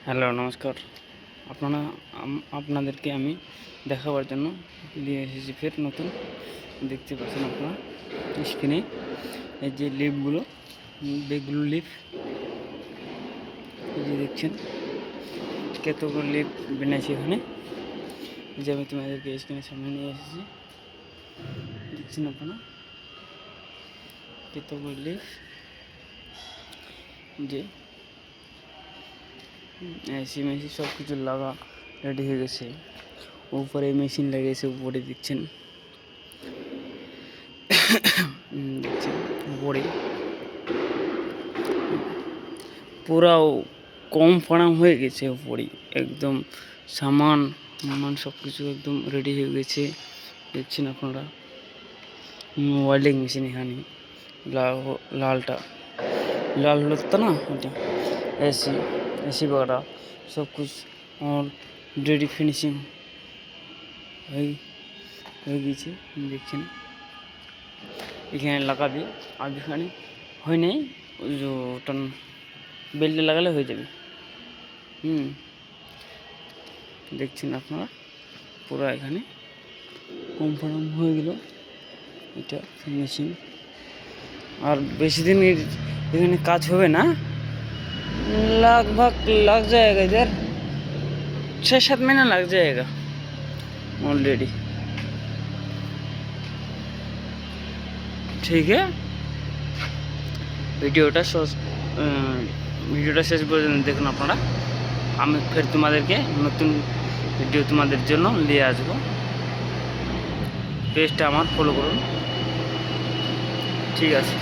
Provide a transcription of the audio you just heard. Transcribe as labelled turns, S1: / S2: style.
S1: Hello, নমস্কার। আপনাদেরকে আমি দেখাবার জন্য নিয়ে এসেছি ফের নতুন। দেখতে পাচ্ছেন আপনারা স্ক্রিনে এই যে লিফগুলো, বেগুলো লিফ, এই যে দেখছেন কতগুলো লিফ বেনাইছি এখানে, যে আমি তোমাদেরকে স্ক্রিনের সামনে নিয়ে এসেছি। দেখছেন আপনারা কতগুলো লিফ, যে এসি মেশিন সব কিছু লাগা রেডি হয়ে গেছে। উপরে মেশিন লাগিয়েছে, উপরে দেখছেন দেখছেন উপরে পুরাও কম ফাড়াম হয়ে গেছে। উপরে একদম সামান সব কিছু একদম রেডি হয়ে গেছে। দেখছেন আপনারা ওয়েল্ডিং মেশিন এখানে লালটা লাল হলো তো না, এটা एसी वगैरह सब कुछ और रेडी फिनिशिंग হয়ে গেছে। দেখছেন এখানে লাগাবি, আর এখানে হয় নাই, ওই যে টন বেল্টে লাগালে হয়ে যাবে। দেখছেন আপনারা পুরো এখানে কনফার্ম হয়ে গেল এটা ফিনিশিং। আর বেশি দিন এখানে কাজ হবে না, लगभग लग जाएगा इधर 6-7 महीना लग जाएगा ऑलरेडी। ठीक है, ভিডিওটা শেষ পর্যন্ত দেখুন আপনারা। আমি ফের তোমাদেরকে নতুন ভিডিও তোমাদের জন্য নিয়ে আসবো। পেজটা আমার ফলো করুন, ঠিক আছে।